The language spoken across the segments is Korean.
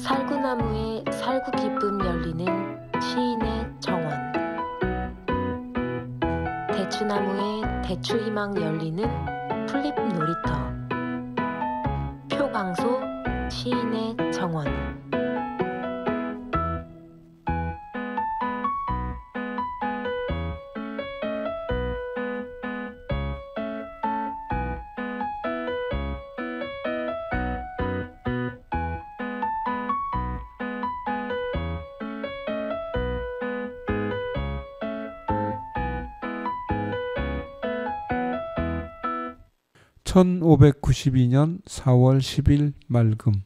살구나무에 살구기쁨 열리는 시인의 정원, 대추나무에 대추희망 열리는 풀잎 놀이터, 표광소 시인의 정원. 1592년 4월 10일 맑음.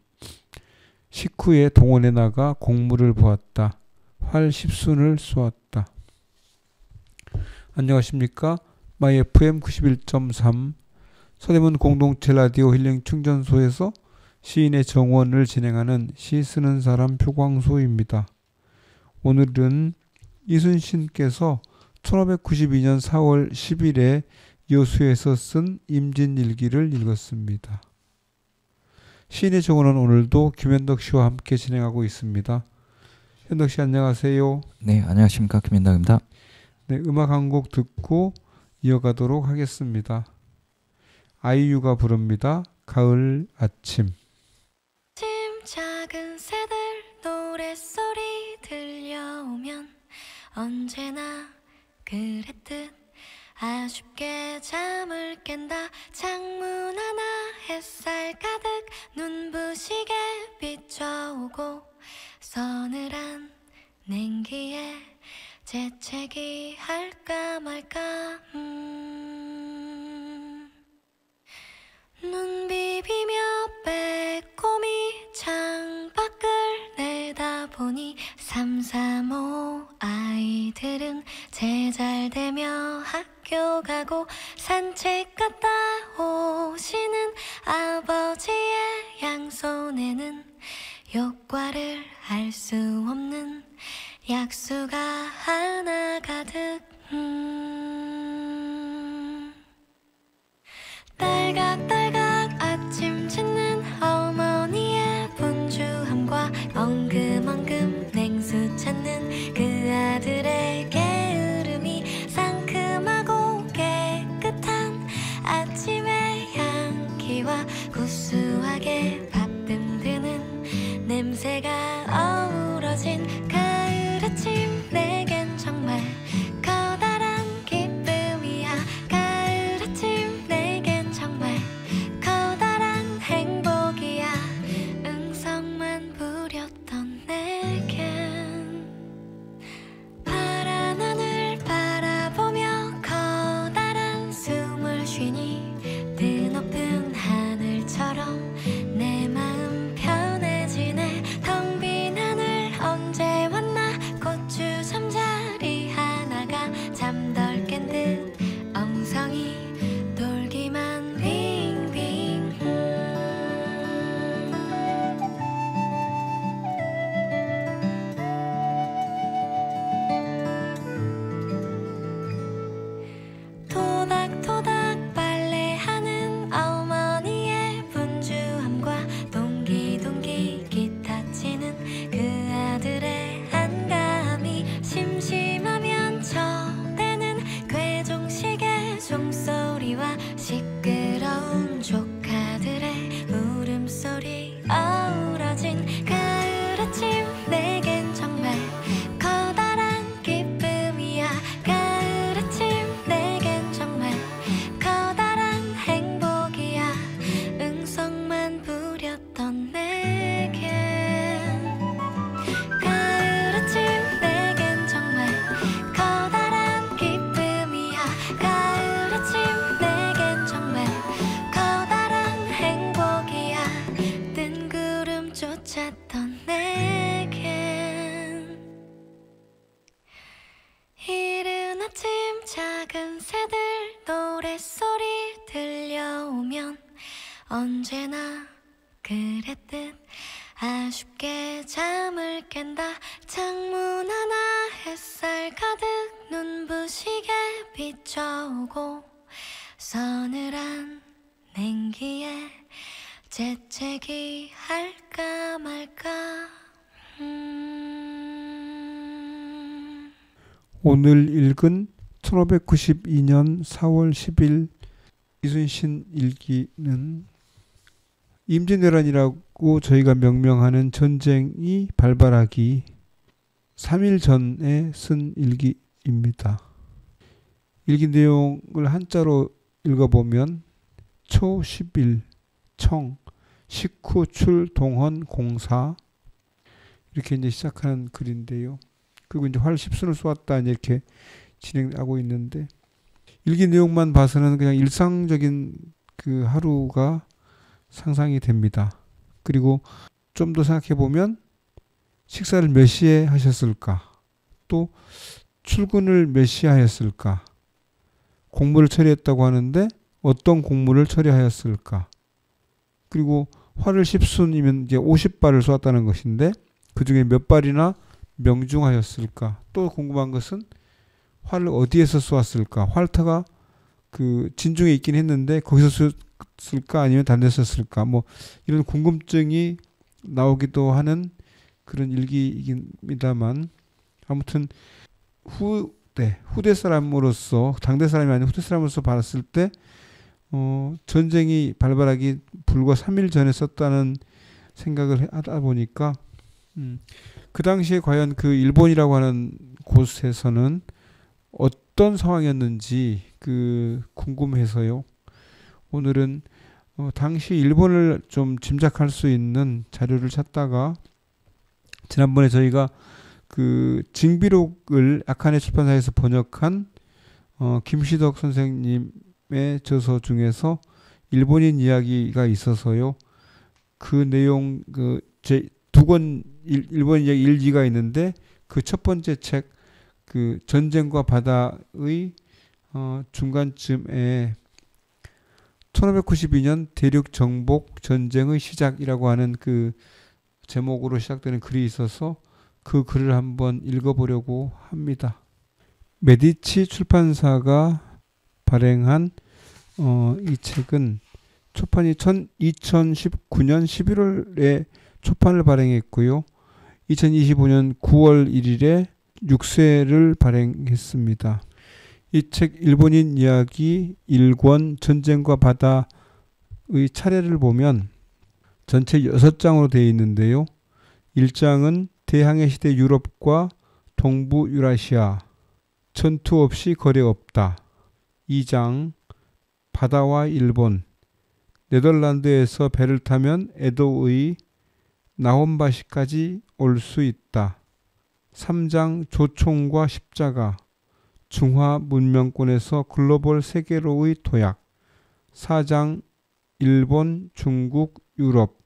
식후에 동원에 나가 공물을 보았다. 활 10순을 쏘았다. 안녕하십니까? 마이 FM 91.3 서대문 공동체 라디오 힐링 충전소에서 시인의 정원을 진행하는 시 쓰는 사람 표광소입니다. 오늘은 이순신께서 1592년 4월 10일에 여수에서 쓴 임진일기를 읽었습니다. 시인의 정원은 오늘도 김현덕 씨와 함께 진행하고 있습니다. 현덕 씨 안녕하세요. 네, 안녕하십니까, 김현덕입니다. 네, 음악 한 곡 듣고 이어가도록 하겠습니다. 아이유가 부릅니다. 가을 아침. 작은 새들 노랫소리 들려오면 언제나 그랬듯 아쉽게 잠을 깬다. 창문 하나 햇살 가득 눈부시게 비춰오고 서늘한 냉기에 재채기 할까 말까. 눈 비비며 빼꼼히 창밖을 내다보니 335 아이들은 제잘되며 학교 가고 산책 갔다 오시는 아버지의 양손에는 효과를 알 수 없는 약수가 하나 가득. 딸각딸각 아침 짓는 어머니의 분주함과 엉금엉금 냉수 찾는 그 아들의 게으름이 상큼하고 깨끗한 아침의 향기와 구수하게 밥듬 드는 냄새가 어우러진 가을 아침. 내겐 정말 커다란 기쁨이야. 가을 아침 내겐 정말 커다란 행복이야. 응성만 부렸던 내겐 파란 하늘 바라보며 커다란 숨을 쉬니 드높은 하늘처럼 내 마음 편해지네. 텅 빈 하늘 언제 왔나. 고추 잠자리 하나가 잠덜 깬 듯 엉성이 돌기만 빙빙. 토닥토닥 빨래하는 어머니의 분주함과 동기동기 기타 치는 그 아들의 한가함이 심심하면 쳐대는 괴종식의 종소리와 시끄러운 조카들의 울음소리 어우러진 가을 아침. 내겐 정말 커다란 기쁨이야. 가을 아침 내겐 정말 커다란 행복이야. 응성만 부렸던 내겐 가을 아침 내겐 정말 커다란 기쁨이야. 가을 아침 내겐 정말 커다란 행복이야. 뜬구름 쫓았던 내겐 이른 아침 작은 새들 노랫소리 들려오면 언제나 그랬듯 아쉽게 잠을 깬다. 창문 하나 햇살 가득 눈부시게 비춰오고 서늘한 냉기에 재채기 할까 말까. 오늘 읽은 1592년 4월 10일 이순신 일기는 임진왜란이라고 저희가 명명하는 전쟁이 발발하기 3일 전에 쓴 일기입니다. 일기 내용을 한자로 읽어보면 초 10일 청 식후 출 동헌 공사 이렇게 이제 시작하는 글인데요. 그리고 이제 활 10순을 쏘았다 이렇게 진행하고 있는데 일기 내용만 봐서는 그냥 일상적인 그 하루가 상상이 됩니다. 그리고 좀 더 생각해 보면 식사를 몇 시에 하셨을까? 또 출근을 몇 시에 하였을까? 공무를 처리했다고 하는데 어떤 공무를 처리하였을까? 그리고 활을 10순이면 이제 50발을 쏘았다는 것인데 그 중에 몇 발이나 명중하였을까? 또 궁금한 것은 활을 어디에서 쏘았을까? 활터가 그 진중에 있긴 했는데 거기서 쏘았을까? 아니면 다른 데서 쏘았을까? 뭐 이런 궁금증이 나오기도 하는 그런 일기입니다만 아무튼 후대 사람으로서 당대 사람이 아닌 후대 사람으로서 봤을 때 전쟁이 발발하기 불과 3일 전에 썼다는 생각을 하다 보니까 그 당시에 과연 그 일본이라고 하는 곳에서는 어떤 상황이었는지 그 궁금해서요. 오늘은 당시 일본을 좀 짐작할 수 있는 자료를 찾다가 지난번에 저희가 그 징비록을 아카네 출판사에서 번역한 김시덕 선생님의 저서 중에서 일본인 이야기가 있어서요. 그 내용 제 두 권 일본 이야기 일기가 있는데 그 첫 번째 책 그 전쟁과 바다의 중간쯤에 1592년 대륙 정복 전쟁의 시작이라고 하는 그 제목으로 시작되는 글이 있어서 그 글을 한번 읽어보려고 합니다. 메디치 출판사가 발행한 이 책은 초판이 2019년 11월에 초판을 발행했고요. 2025년 9월 1일에 6쇄를 발행했습니다. 이 책 일본인 이야기 1권 전쟁과 바다의 차례를 보면 전체 6장으로 되어 있는데요. 1장은 대항해 시대 유럽과 동부 유라시아 전투 없이 거래 없다. 2장 바다와 일본 네덜란드에서 배를 타면 에도의 나혼바시까지 올 수 있다. 3장 조총과 십자가 중화 문명권에서 글로벌 세계로의 도약 4장 일본, 중국, 유럽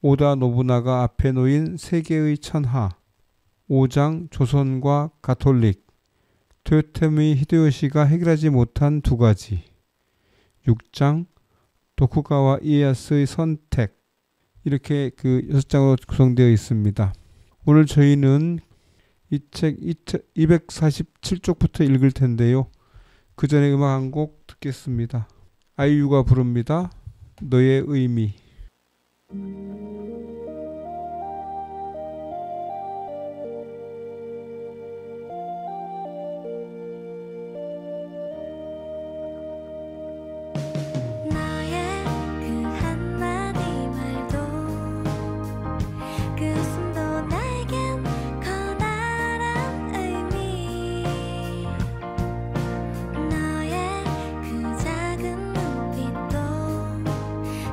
오다 노부나가 앞에 놓인 세계의 천하 5장 조선과 가톨릭 토요토미 히데요시가 해결하지 못한 두 가지 6장 도쿠가와 이에야스의 선택 이렇게 그 6장으로 구성되어 있습니다. 오늘 저희는 이 책 247쪽부터 읽을 텐데요. 그 전에 음악 한 곡 듣겠습니다. 아이유가 부릅니다. 너의 의미.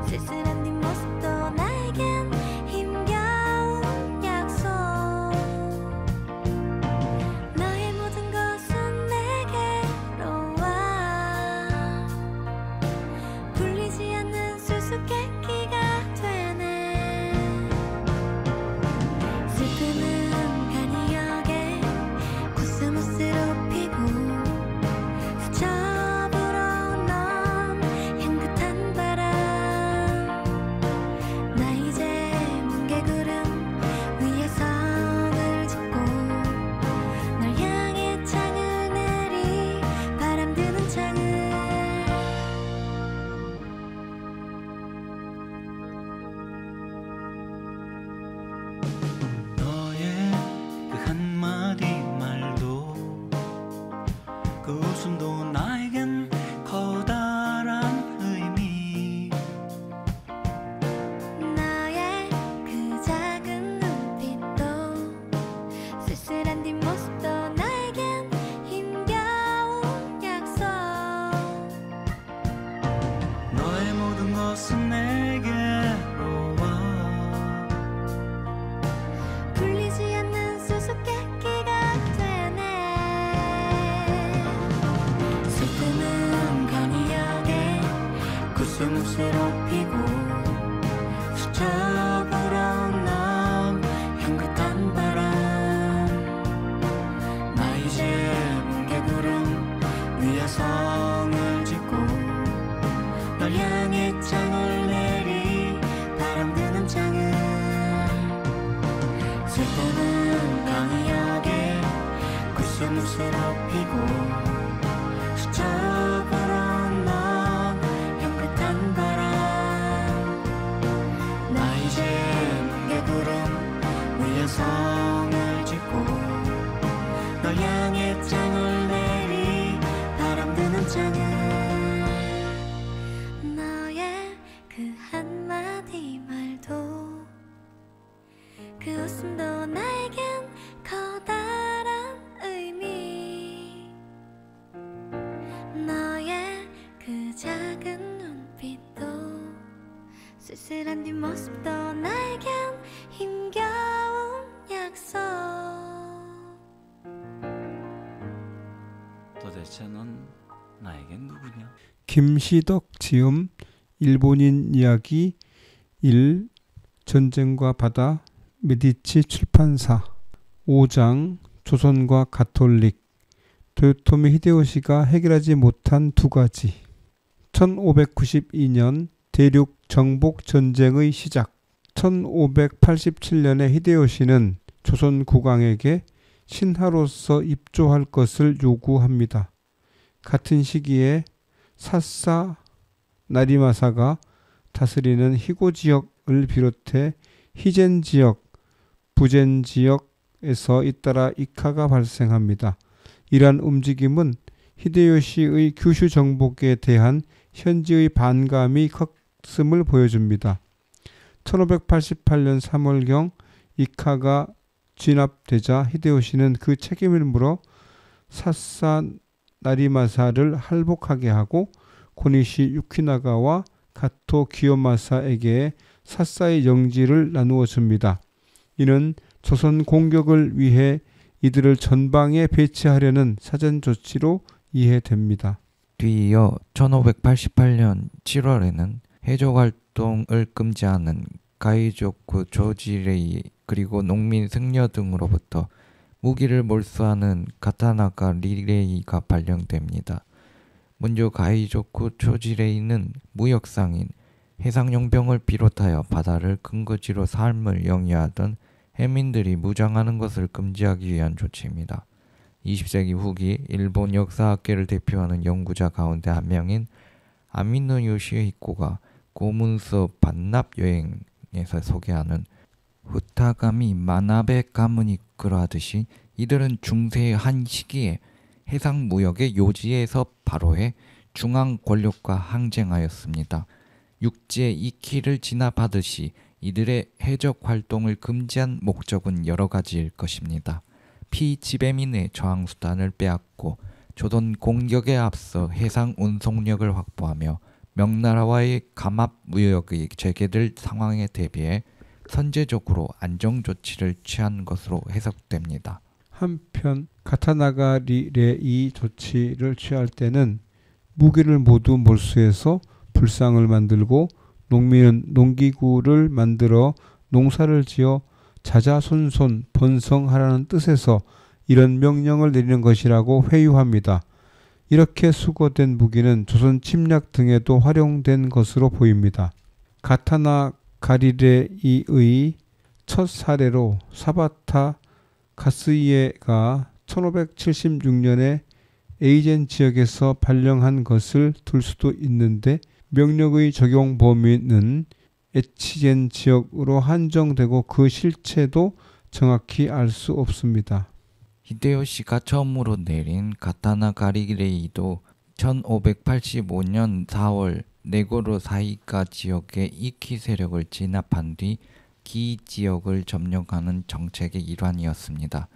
쓸쓸한 이것은 내게로 와 풀리지 않는 수수께끼가 되네. 슬픔은 간이하게 구슬무쇠로 피고 스쳐 불어온 향긋한 바람 나 이제 뭉게구름 위에 성을 짓고 널 향해 장을 내리 바람 드는 장을 슬픔은 강하게 구슬무쇠로 피고 스쳐 불어온 향긋한 바람 나 이제 뭉게구름 위에 성을 짓고 널 향해 장을 내리 바람 드는 장을 너의 그 한마디 말도 그 웃음도 나에겐 커다란 의미. 너의 그 작은 눈빛도 쓸쓸한 뒷모습도 나에겐 힘겨운 약속. 도대체 넌 나에겐 누구냐? 김시덕 지음 일본인 이야기 1 전쟁과 바다 메디치 출판사 5장 조선과 가톨릭 도요토미 히데요시가 해결하지 못한 두 가지 1592년 대륙 정복 전쟁의 시작 1587년에 히데요시는 조선 국왕에게 신하로서 입조할 것을 요구합니다. 같은 시기에 사사 나리마사가 다스리는 히고 지역을 비롯해 히젠 지역, 부젠 지역에서 잇따라 이카가 발생합니다. 이러한 움직임은 히데요시의 규슈 정복에 대한 현지의 반감이 컸음을 보여줍니다. 1588년 3월경 이카가 진압되자 히데요시는 그 책임을 물어 사사 나리마사를 할복하게 하고 고니시 유키나가와 가토 기요마사에게 사사의 영지를 나누어 줍니다. 이는 조선 공격을 위해 이들을 전방에 배치하려는 사전 조치로 이해됩니다. 뒤이어 1588년 7월에는 해적 활동을 금지하는 가이조쿠 조지레이 그리고 농민 승려 등으로부터 무기를 몰수하는 가타나가 리레이가 발령됩니다. 먼저 가이조쿠 조지레이는 무역상인 해상용병을 비롯하여 바다를 근거지로 삶을 영위하던 해민들이 무장하는 것을 금지하기 위한 조치입니다. 20세기 후기 일본 역사학계를 대표하는 연구자 가운데 한 명인 아미노 요시히코가 고문서 반납 여행에서 소개하는 후타가미 마나베 가문이끌어 하듯이 이들은 중세의 한 시기에 해상 무역의 요지에서 바로해 중앙 권력과 항쟁하였습니다. 육지의 이키를 진압하듯이 이들의 해적 활동을 금지한 목적은 여러 가지일 것입니다. 피지배민의 저항 수단을 빼앗고 조선 공격에 앞서 해상 운송력을 확보하며 명나라와의 감합 무역이 재개될 상황에 대비해 선제적으로 안정 조치를 취한 것으로 해석됩니다. 한편 가타나가 리레이 조치를 취할 때는 무기를 모두 몰수해서 불상을 만들고 농민은 농기구를 만들어 농사를 지어 자자손손 번성하라는 뜻에서 이런 명령을 내리는 것이라고 회유합니다. 이렇게 수거된 무기는 조선 침략 등에도 활용된 것으로 보입니다. 가타나 가리레이의 첫 사례로 사바타 가스이에가 1576년에 에이젠 지역에서 발령한 것을 둘 수도 있는데 명령의 적용 범위는 에치젠 지역으로 한정되고 그 실체도 정확히 알 수 없습니다. 히데요시가 처음으로 내린 가타나 가리레이도 1585년 4월 네고로 사이가 지역의 이키 세력을 진압한 뒤 기 지역을 점령하는 정책의 일환이었습니다.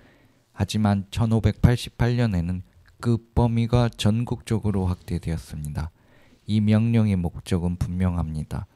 하지만 1588년에는 그 범위가 전국적으로 확대되었습니다. 이 명령의 목적은 분명합니다.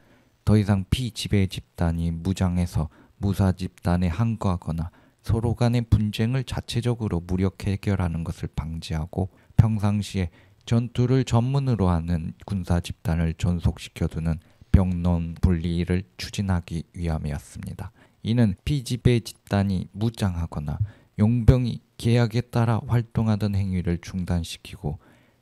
더 이상 피지배 집단이 무장해서 무사 집단에 항거하거나 서로 간의 분쟁을 자체적으로 무력 해결하는 것을 방지하고 평상시에 전투를 전문으로 하는 군사 집단을 존속시켜두는 병론 분리를 추진하기 위함이었습니다. 이는 피지배 집단이 무장하거나 용병이 계약에 따라 활동하던 행위를 중단시키고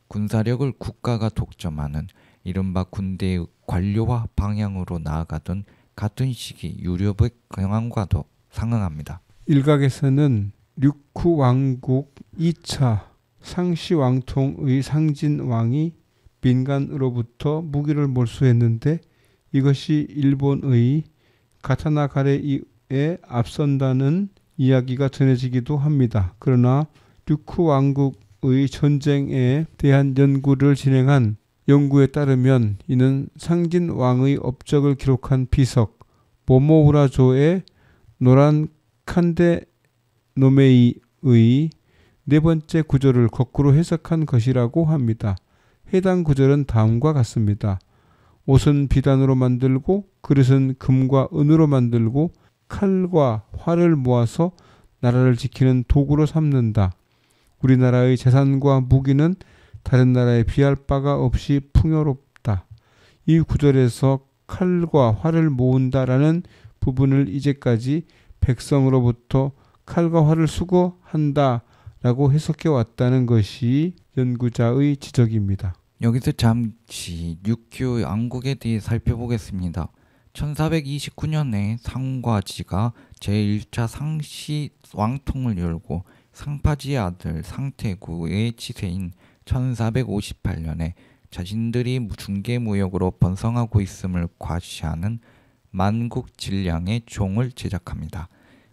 군사력을 국가가 독점하는 이른바 군대의 관료화 방향으로 나아가던 같은 시기 유럽의 경황과도 상응합니다. 일각에서는 류쿠 왕국 2차 상시 왕통의 상진 왕이 민간으로부터 무기를 몰수했는데 이것이 일본의 가타나 가레이에 앞선다는 이야기가 전해지기도 합니다. 그러나 류쿠 왕국의 전쟁에 대한 연구를 진행한 연구에 따르면 이는 상진 왕의 업적을 기록한 비석 모모우라조의 노란 칸데 노메이의 네 번째 구절을 거꾸로 해석한 것이라고 합니다. 해당 구절은 다음과 같습니다. 옷은 비단으로 만들고 그릇은 금과 은으로 만들고 칼과 활을 모아서 나라를 지키는 도구로 삼는다. 우리나라의 재산과 무기는 다른 나라에 비할 바가 없이 풍요롭다. 이 구절에서 칼과 활을 모은다라는 부분을 이제까지 백성으로부터 칼과 활을 수거한다 라고 해석해 왔다는 것이 연구자의 지적입니다. 여기서 잠시 류큐 왕국에 대해 살펴보겠습니다. 1429년에 상과지가 제1차 상시 왕통을 열고 상파지의 아들 상태구의 치세인 1458년에 자신들이 중개무역으로 번성하고 있음을 과시하는 만국질량의 종을 제작합니다.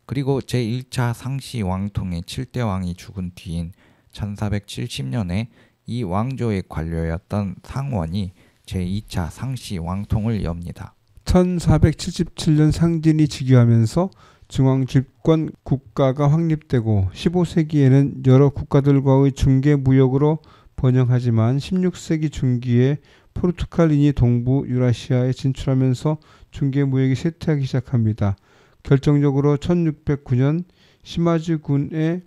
그리고 제1차 상시 왕통의 7대 왕이 죽은 뒤인 1470년에 이 왕조의 관료였던 상원이 제2차 상시 왕통을 엽니다. 1477년 상진이 즉위하면서 중앙 집권 국가가 확립되고 15세기에는 여러 국가들과의 중개 무역으로 번영하지만 16세기 중기에 포르투갈인이 동부 유라시아에 진출하면서 중개 무역이 쇠퇴하기 시작합니다. 결정적으로 1609년 시마즈군에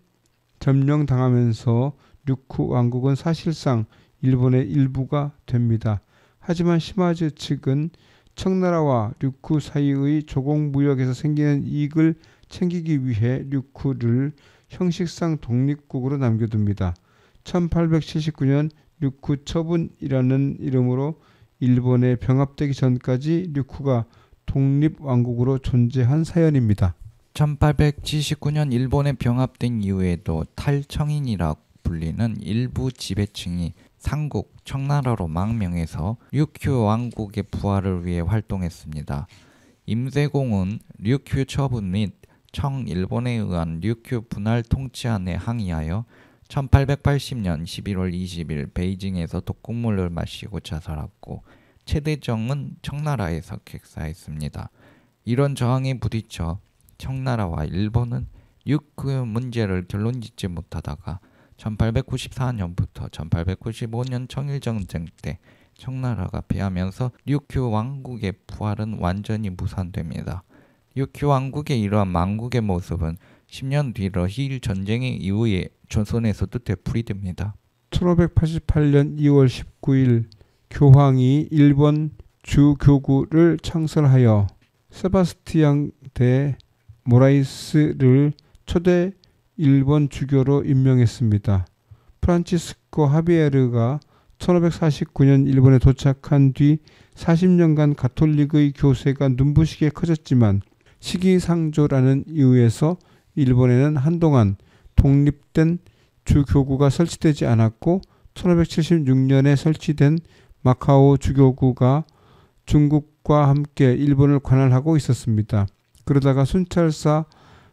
점령당하면서 류쿠 왕국은 사실상 일본의 일부가 됩니다. 하지만 시마즈 측은 청나라와 류쿠 사이의 조공무역에서 생기는 이익을 챙기기 위해 류쿠를 형식상 독립국으로 남겨둡니다. 1879년 류쿠 처분이라는 이름으로 일본에 병합되기 전까지 류쿠가 독립왕국으로 존재한 사연입니다. 1879년 일본에 병합된 이후에도 탈청인이라고 불리는 일부 지배층이 삼국 청나라로 망명해서 류큐 왕국의 부활을 위해 활동했습니다. 임세공은 류큐 처분 및 청일본에 의한 류큐 분할 통치안에 항의하여 1880년 11월 20일 베이징에서 독극물을 마시고 자살했고 최대정은 청나라에서 객사했습니다. 이런 저항에 부딪혀 청나라와 일본은 류큐 문제를 결론짓지 못하다가 1894년부터 1895년 청일전쟁 때 청나라가 패하면서 류큐 왕국의 부활은 완전히 무산됩니다. 류큐 왕국의 이러한 망국의 모습은 10년 뒤 러일 전쟁의 이후에 조선에서도 되풀이됩니다. 1588년 2월 19일 교황이 일본 주교구를 창설하여 세바스티앙 대 모라이스를 초대 일본 주교로 임명했습니다. 프란치스코 하비에르가 1549년 일본에 도착한 뒤 40년간 가톨릭의 교세가 눈부시게 커졌지만 시기상조라는 이유에서 일본에는 한동안 독립된 주교구가 설치되지 않았고 1576년에 설치된 마카오 주교구가 중국과 함께 일본을 관할하고 있었습니다. 그러다가 순찰사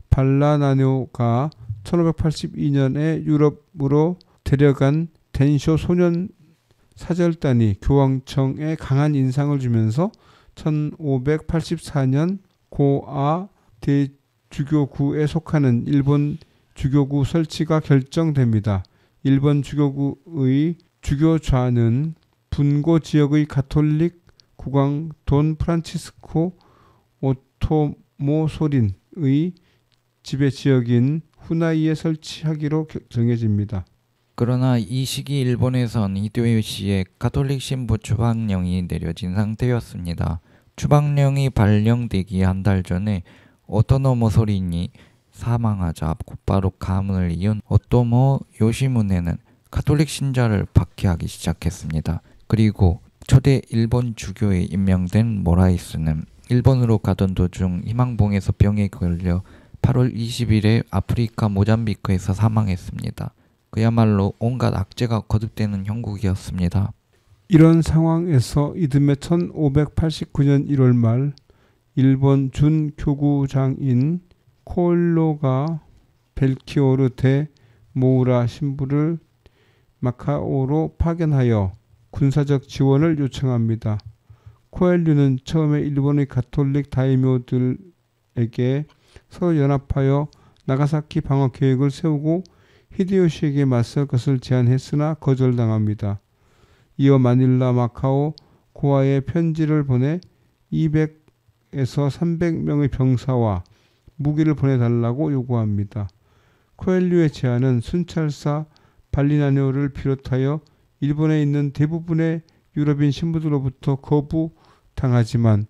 발라나뇨가 1582년에 유럽으로 데려간 덴쇼 소년 사절단이 교황청에 강한 인상을 주면서 1584년 고아 대주교구에 속하는 일본 주교구 설치가 결정됩니다. 일본 주교구의 주교좌는 분고 지역의 가톨릭 국왕 돈 프란치스코 오토모소린의 지배 지역인 후나이에 설치하기로 정해집니다. 그러나 이 시기 일본에선 히데요시의 가톨릭 신부 추방령이 내려진 상태였습니다. 추방령이 발령되기 한 달 전에 오토노모 소린이 사망하자 곧바로 가문을 이은 오토모 요시무네는 가톨릭 신자를 박해하기 시작했습니다. 그리고 초대 일본 주교에 임명된 모라이스는 일본으로 가던 도중 희망봉에서 병에 걸려 8월 20일에 아프리카 모잠비크에서 사망했습니다. 그야말로 온갖 악재가 거듭되는 형국이었습니다. 이런 상황에서 이듬해 1589년 1월 말 일본 준교구장인 코엘료가 벨키오르 대 모우라 신부를 마카오로 파견하여 군사적 지원을 요청합니다. 코엘류는 처음에 일본의 가톨릭 다이묘들에게 서로 연합하여 나가사키 방어 계획을 세우고 히데요시에게 맞설 것을 제안했으나 거절당합니다. 이어 마닐라, 마카오, 고아에 편지를 보내 200에서 300명의 병사와 무기를 보내달라고 요구합니다. 코엘류의 제안은 순찰사 발리나뇨를 비롯하여 일본에 있는 대부분의 유럽인 신부들로부터 거부당하지만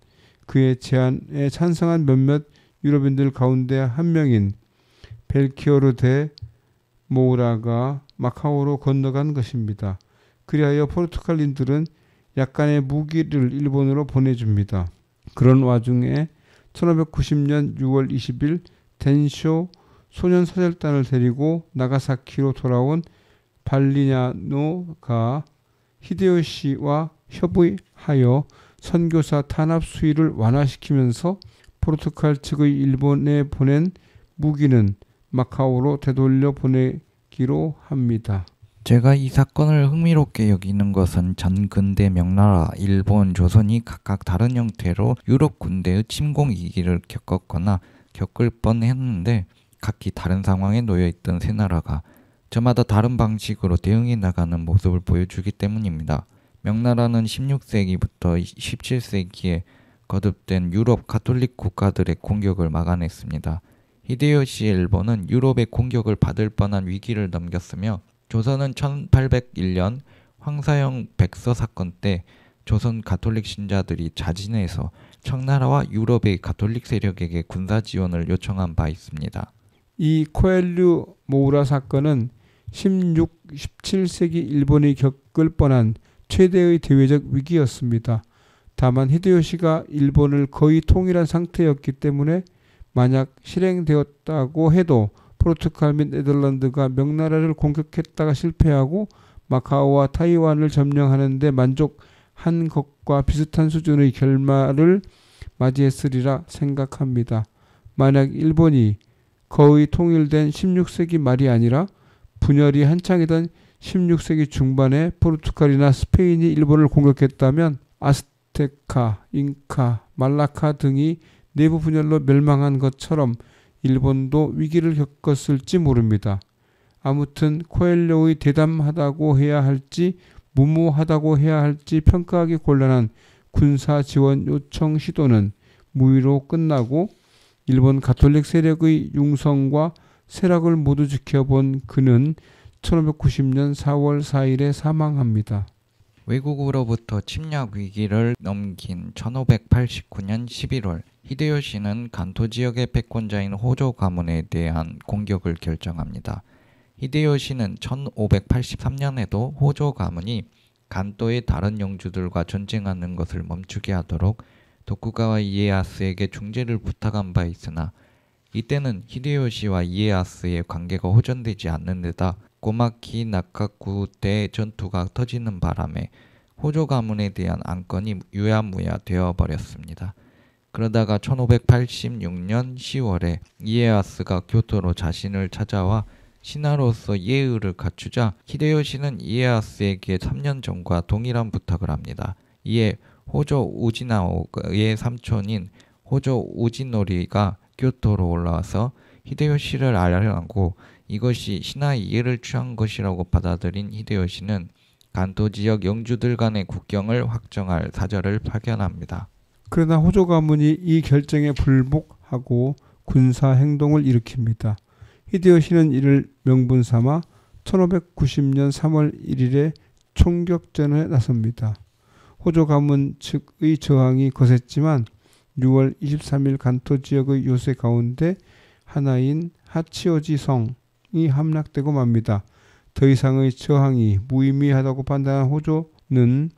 그의 제안에 찬성한 몇몇 유럽인들 가운데 한 명인 벨키오르 대 모우라가 마카오로 건너간 것입니다. 그리하여 포르투갈인들은 약간의 무기를 일본으로 보내줍니다. 그런 와중에 1590년 6월 20일 덴쇼 소년사절단을 데리고 나가사키로 돌아온 발리냐노가 히데요시와 협의하여 선교사 탄압 수위를 완화시키면서 포르투갈 측의 일본에 보낸 무기는 마카오로 되돌려 보내기로 합니다. 제가 이 사건을 흥미롭게 여기는 것은 전근대 명나라, 일본, 조선이 각각 다른 형태로 유럽 군대의 침공 위기를 겪었거나 겪을 뻔했는데 각기 다른 상황에 놓여있던 세 나라가 저마다 다른 방식으로 대응해 나가는 모습을 보여주기 때문입니다. 명나라는 16세기부터 17세기에 거듭된 유럽 가톨릭 국가들의 공격을 막아냈습니다. 히데요시의 일본은 유럽의 공격을 받을 뻔한 위기를 넘겼으며 조선은 1801년 황사형 백서 사건 때 조선 가톨릭 신자들이 자진해서 청나라와 유럽의 가톨릭 세력에게 군사 지원을 요청한 바 있습니다. 이 코엘류 모우라 사건은 16, 17세기 일본이 겪을 뻔한 최대의 대외적 위기였습니다. 다만 히데요시가 일본을 거의 통일한 상태였기 때문에 만약 실행되었다고 해도 포르투갈 및 네덜란드가 명나라를 공격했다가 실패하고 마카오와 타이완을 점령하는 데 만족한 것과 비슷한 수준의 결말을 맞이했으리라 생각합니다. 만약 일본이 거의 통일된 16세기 말이 아니라 분열이 한창이던 16세기 중반에 포르투갈이나 스페인이 일본을 공격했다면 아스테카, 잉카, 말라카 등이 내부 분열로 멸망한 것처럼 일본도 위기를 겪었을지 모릅니다. 아무튼 코엘료의 대담하다고 해야 할지 무모하다고 해야 할지 평가하기 곤란한 군사 지원 요청 시도는 무의로 끝나고 일본 가톨릭 세력의 융성과 쇠락을 모두 지켜본 그는 1590년 4월 4일에 사망합니다. 외국으로부터 침략 위기를 넘긴 1589년 11월 히데요시는 간토 지역의 패권자인 호조 가문에 대한 공격을 결정합니다. 히데요시는 1583년에도 호조 가문이 간토의 다른 영주들과 전쟁하는 것을 멈추게 하도록 도쿠가와 이에야스에게 중재를 부탁한 바 있으나 이때는 히데요시와 이에야스의 관계가 호전되지 않는 데다 고마키 나카쿠 대 전투가 터지는 바람에 호조 가문에 대한 안건이 유야무야 되어버렸습니다. 그러다가 1586년 10월에 이에야스가 교토로 자신을 찾아와 신하로서 예의를 갖추자 히데요시는 이에야스에게 3년 전과 동일한 부탁을 합니다. 이에 호조 우지나오의 삼촌인 호조 우지노리가 교토로 올라와서 히데요시를 알아내고 이것이 신하의 이해를 취한 것이라고 받아들인 히데요시는 간토 지역 영주들 간의 국경을 확정할 사절을 파견합니다. 그러나 호조 가문이 이 결정에 불복하고 군사 행동을 일으킵니다. 히데요시는 이를 명분 삼아 1590년 3월 1일에 총격전에 나섭니다. 호조 가문 측의 저항이 거셌지만 6월 23일 간토 지역의 요새 가운데 하나인 하치오지 성이 함락되고 맙니다. 더 이상의 저항이 무의미하다고 판단한 호조는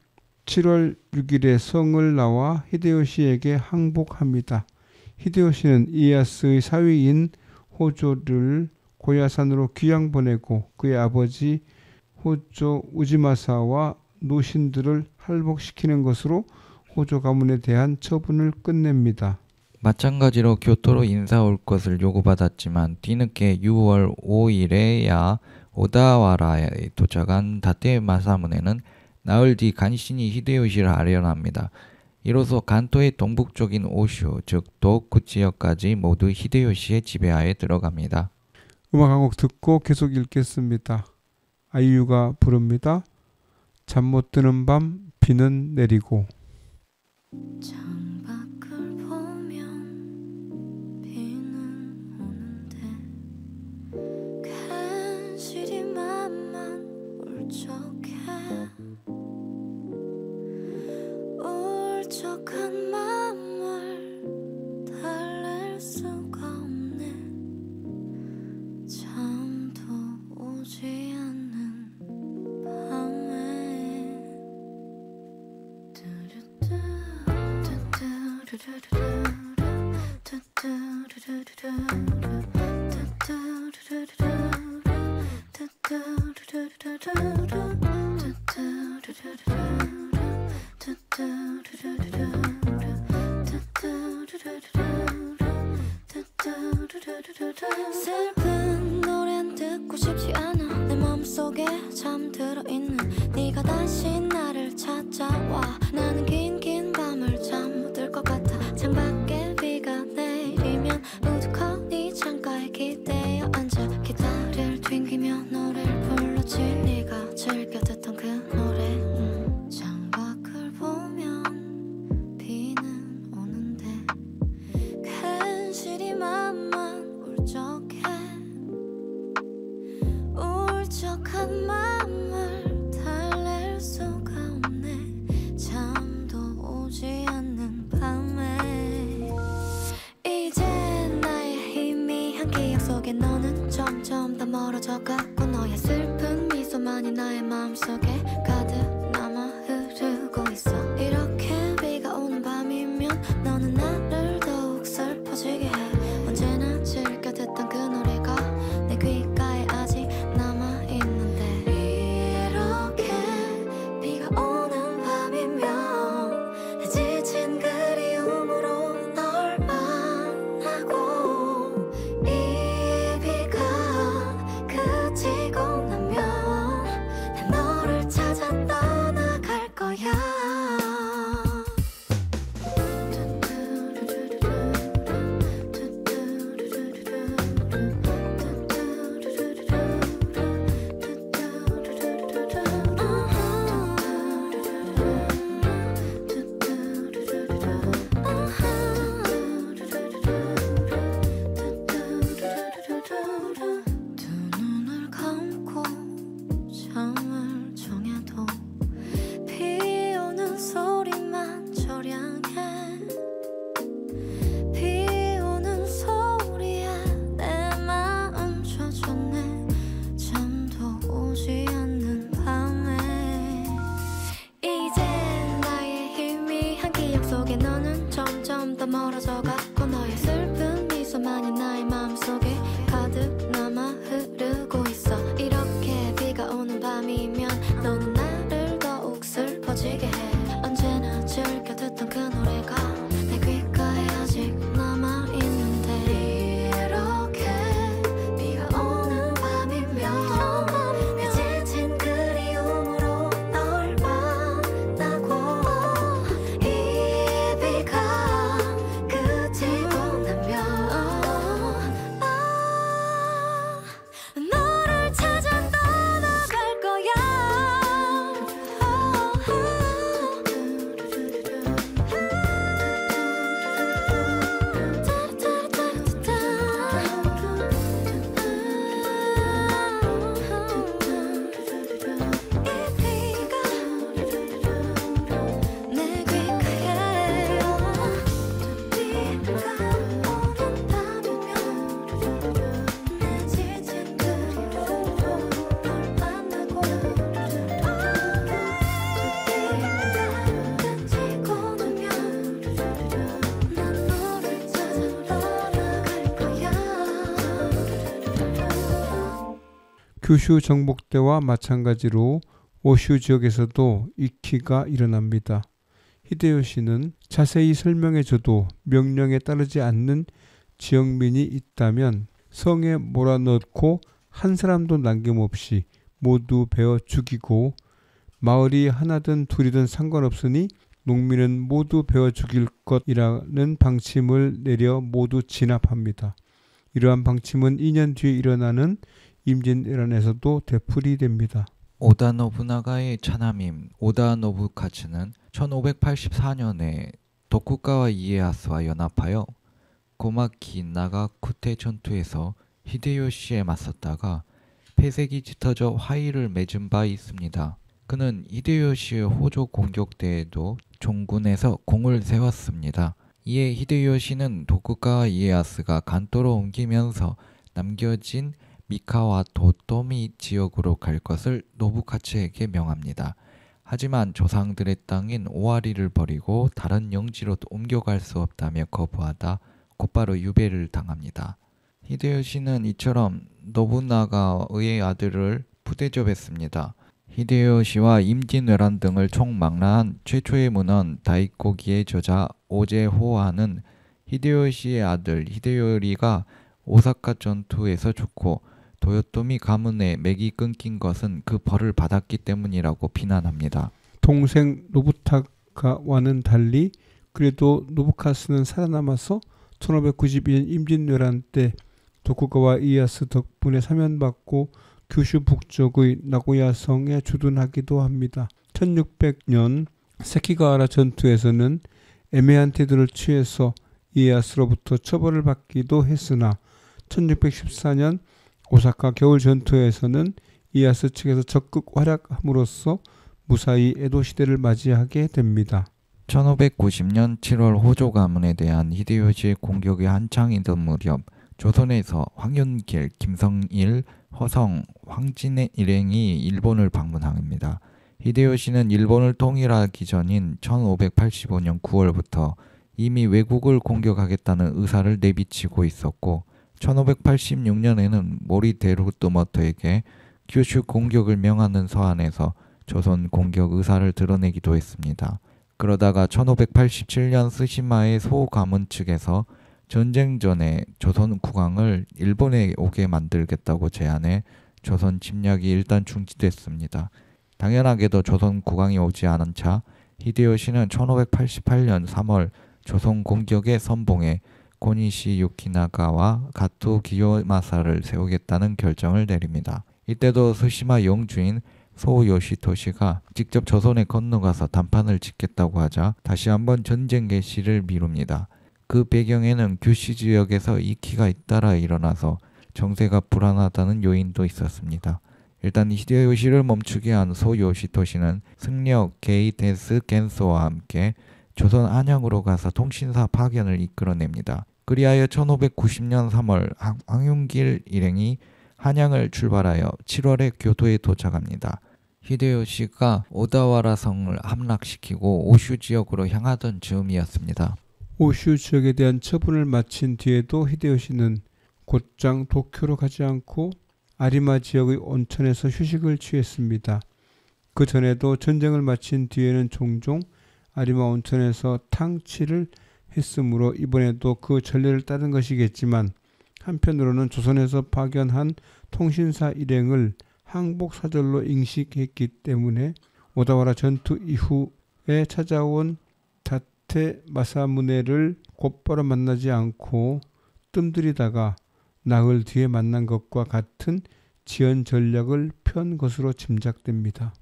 7월 6일에 성을 나와 히데요시에게 항복합니다. 히데요시는 이에야스의 사위인 호조를 고야산으로 귀양 보내고 그의 아버지 호조 우지마사와 노신들을 할복시키는 것으로 호조 가문에 대한 처분을 끝냅니다. 마찬가지로 교토로 인사 올 것을 요구받았지만 뒤늦게 6월 5일에야 오다와라에 도착한 다테 마사무네는 나흘 뒤 간신히 히데요시를 아련합니다. 이로써 간토의 동북쪽인 오슈, 즉 도쿠 지역까지 모두 히데요시의 지배하에 들어갑니다. 음악 한 곡 듣고 계속 읽겠습니다. 아이유가 부릅니다. 잠 못 드는 밤 비는 내리고. 창밖을 보면 비는 오는데 괜시리 맘만 울적해. 울적한 맘을 달랠 수가 없네. 잠도 오지 않는 밤에 슬픈 노래는 듣고 싶지 않아. 내 맘속에 잠들어 있는 네가 다시 나를 찾아와. 나는 긴 밤을 잠 못 들 것 같아. 창밖에 비가 내리면 우두커 네 창가에 기대어 앉아 기타를 튕기며 노래를 불렀지. 네가 즐겨 듣던 그 노래. 창밖을 보면 비는 오는데 괜시리 맘만 울적해. 울적한 맘을 달랠 수가 없네. 잠도 오지 않는 밤에 이제 나의 희미한 기억 속에 너는 점점 더 멀어져가고 너의 슬픈 미소만이 나의 마음속에 가득 남아 흐르고 있어. 이렇게 비가 오는 밤이면 너는 나를 더욱 슬퍼지게 해. 언제나 즐겨 듣던 그 노래가 내 귓가에 아직 남아있는데 이렇게 비가 오는 밤이면 내 지친 그리움으로 널 만나고 이 비가 그치고 나면 난 너를 찾아 떠나갈 거야. 두 눈을 감고 잠을 정해도 비 오는 소리만 처량해. 비 오는 소리에 내 마음 젖었네. 잠도 오지 않는 밤에 이제 나의 희미한 기억 속에 너는 점점 더 멀어져가고 너의 슬픈 미소만이 나의 마음속에 가득 남아 흐르고 있어. 이렇게 비가 오는 밤이면 너는 나를 더욱 슬퍼지게 해. 언제나 즐겨 듣던 그 노래가 내 귓가에 아직 남아있는데 이렇게 비가 오는 밤이면 내 지친 그리움으로 널 만나고 이 비가 그치고 나면 규슈 정복대와 마찬가지로 오슈 지역에서도 이키가 일어납니다. 히데요시는 자세히 설명해줘도 명령에 따르지 않는 지역민이 있다면 성에 몰아넣고 한 사람도 남김없이 모두 베어 죽이고, 마을이 하나든 둘이든 상관없으니 농민은 모두 베어 죽일 것이라는 방침을 내려 모두 진압합니다. 이러한 방침은 2년 뒤에 일어나는 임진왜란에서도 되풀이 됩니다. 오다 노부나가의 차남임 오다 노부카츠는 1584년에 도쿠가와 이에야스와 연합하여 고마키 나가 쿠테 전투에서 히데요시에 맞섰다가 패색이 짙어져 화의를 맺은 바 있습니다. 그는 히데요시의 호조 공격 때에도 종군에서 공을 세웠습니다. 이에 히데요시는 도쿠가와 이에야스가 간토로 옮기면서 남겨진 미카와 도토미 지역으로 갈 것을 노부카츠에게 명합니다. 하지만 조상들의 땅인 오와리를 버리고 다른 영지로 옮겨갈 수 없다며 거부하다 곧바로 유배를 당합니다. 히데요시는 이처럼 노부나가의 아들을 부대접했습니다. 히데요시와 임진왜란 등을 총망라한 최초의 문헌 다이코기의 저자 오제호와는 히데요시의 아들 히데요리가 오사카 전투에서 죽고 도요토미 가문의 맥이 끊긴 것은 그 벌을 받았기 때문이라고 비난합니다. 동생 노부타카와는 달리 그래도 노부카스는 살아남아서 1592년 임진왜란 때 도쿠가와 이에야스 덕분에 사면받고 규슈 북쪽의 나고야성에 주둔하기도 합니다. 1600년 세키가와라 전투에서는 애매한 태도를 취해서 이에야스로부터 처벌을 받기도 했으나 1614년 오사카 겨울 전투에서는 이에야스 측에서 적극 활약함으로써 무사히 에도 시대를 맞이하게 됩니다. 1590년 7월 호조 가문에 대한 히데요시의 공격이 한창이던 무렵 조선에서 황윤길, 김성일, 허성, 황진의 일행이 일본을 방문합니다. 히데요시는 일본을 통일하기 전인 1585년 9월부터 이미 외국을 공격하겠다는 의사를 내비치고 있었고 1586년에는 모리 데루토모토에게 규슈 공격을 명하는 서한에서 조선 공격 의사를 드러내기도 했습니다. 그러다가 1587년 스시마의 소 가문 측에서 전쟁 전에 조선 국왕을 일본에 오게 만들겠다고 제안해 조선 침략이 일단 중지됐습니다. 당연하게도 조선 국왕이 오지 않은 차 히데요시는 1588년 3월 조선 공격에 선봉해 고니시 유키나가와 가토 기요마사를 세우겠다는 결정을 내립니다. 이때도 스시마 영주인 소 요시토시가 직접 조선에 건너가서 단판을 짓겠다고 하자 다시 한번 전쟁 개시를 미룹니다. 그 배경에는 규슈 지역에서 이키가 잇따라 일어나서 정세가 불안하다는 요인도 있었습니다. 일단 히데요시를 멈추게 한 소 요시토시는 승려 게이테스 겐소와 함께 조선 안양으로 가서 통신사 파견을 이끌어냅니다. 그리하여 1590년 3월 황윤길 일행이 한양을 출발하여 7월에 교토에 도착합니다. 히데요시가 오다와라 성을 함락시키고 오슈 지역으로 향하던 즈음이었습니다. 오슈 지역에 대한 처분을 마친 뒤에도 히데요시는 곧장 도쿄로 가지 않고 아리마 지역의 온천에서 휴식을 취했습니다. 그 전에도 전쟁을 마친 뒤에는 종종 아리마 온천에서 탕치를 했으므로 이번에도 그 전례를 따른 것이겠지만 한편으로는 조선에서 파견한 통신사 일행을 항복사절로 인식했기 때문에 오다와라 전투 이후에 찾아온 다테 마사무네를 곧바로 만나지 않고 뜸들이다가 나흘 뒤에 만난 것과 같은 지연 전략을 편 것으로 짐작됩니다.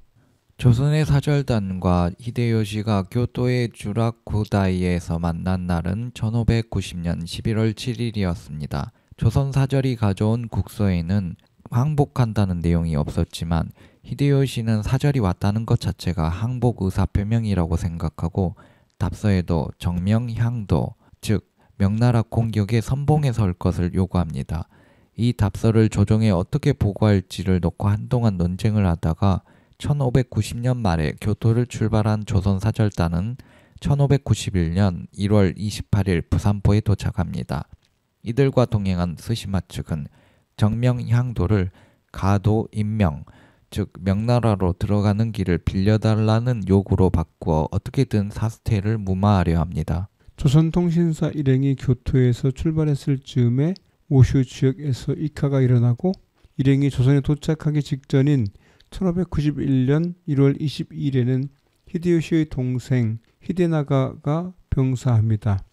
조선의 사절단과 히데요시가 교토의 주라쿠다이에서 만난 날은 1590년 11월 7일이었습니다. 조선 사절이 가져온 국서에는 항복한다는 내용이 없었지만 히데요시는 사절이 왔다는 것 자체가 항복 의사 표명이라고 생각하고 답서에도 정명향도 즉 명나라 공격에 선봉에 설 것을 요구합니다. 이 답서를 조정에 어떻게 보고할지를 놓고 한동안 논쟁을 하다가 1590년 말에 교토를 출발한 조선 사절단은 1591년 1월 28일 부산포에 도착합니다. 이들과 동행한 스시마 측은 정명향도를 가도 임명, 즉 명나라로 들어가는 길을 빌려달라는 요구로 바꾸어 어떻게든 사스태를 무마하려 합니다. 조선통신사 일행이 교토에서 출발했을 즈음에 오슈 지역에서 이카가 일어나고 일행이 조선에 도착하기 직전인 1591년 1월 22일에는 히데요시의 동생 히데나가가 병사합니다.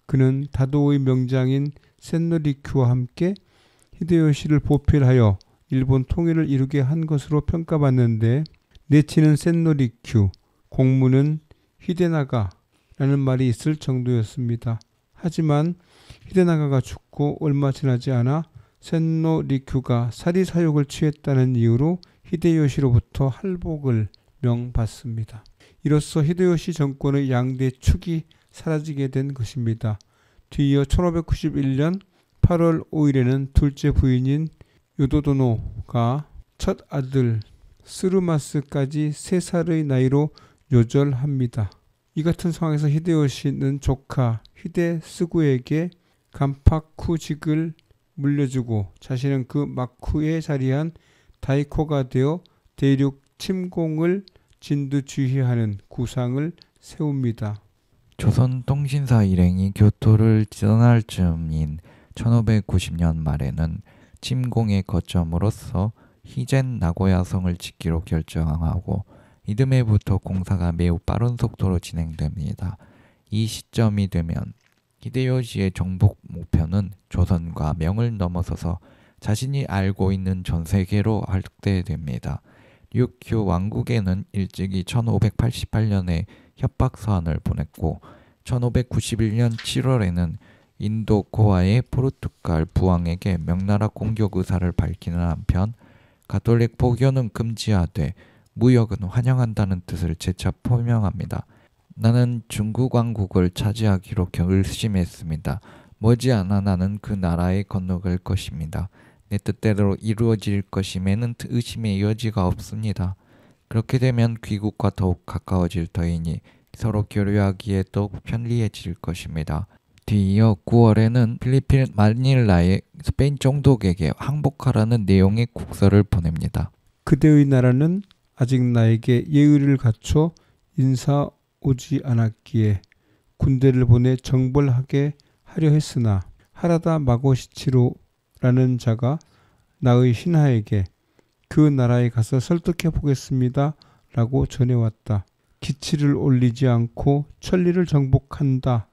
그는 다도의 명장인 센노리큐와 함께 히데요시를 보필하여 일본 통일을 이루게 한 것으로 평가받는데 내치는 센노리큐, 공무는 히데나가라는 말이 있을 정도였습니다. 하지만 히데나가가 죽고 얼마 지나지 않아 센노리큐가 사리사욕을 취했다는 이유로 히데요시로부터 할복을 명받습니다. 이로써 히데요시 정권의 양대 축이 사라지게 된 것입니다. 뒤이어 1591년 8월 5일에는 둘째 부인인 요도도노가 첫 아들 스르마스까지 3살의 나이로 요절합니다. 이 같은 상황에서 히데요시는 조카 히데스구에게 간파쿠직을 물려주고 자신은 그 마쿠에 자리한 다이코가 되어 대륙 침공을 진두지휘하는 구상을 세웁니다. 조선통신사 일행이 교토를 떠날 즈음인 1590년 말에는 침공의 거점으로서 히젠 나고야성을 짓기로 결정하고 이듬해부터 공사가 매우 빠른 속도로 진행됩니다. 이 시점이 되면 히데요시의 정복 목표는 조선과 명을 넘어서서 자신이 알고 있는 전 세계로 확대됩니다. 류큐 왕국에는 일찍이 1588년에 협박서한을 보냈고 1591년 7월에는 인도 고아의 포르투갈 부왕에게 명나라 공격 의사를 밝히는 한편 가톨릭 포교는 금지하되 무역은 환영한다는 뜻을 재차 표명합니다. 나는 중국 왕국을 차지하기로 결심했습니다. 머지않아 나는 그 나라에 건너갈 것입니다. 내 뜻대로 이루어질 것임에는 의심의 여지가 없습니다. 그렇게 되면 귀국과 더욱 가까워질 터이니 서로 교류하기에 더욱 편리해질 것입니다. 뒤이어 9월에는 필리핀 마닐라의 스페인 총독에게 항복하라는 내용의 국서를 보냅니다. 그대의 나라는 아직 나에게 예의를 갖춰 인사 오지 않았기에 군대를 보내 정벌하게 하려 했으나 하라다 마고시치로라는 자가 나의 신하에게 그 나라에 가서 설득해 보겠습니다 라고 전해왔다. 기치를 올리지 않고 천리를 정복한다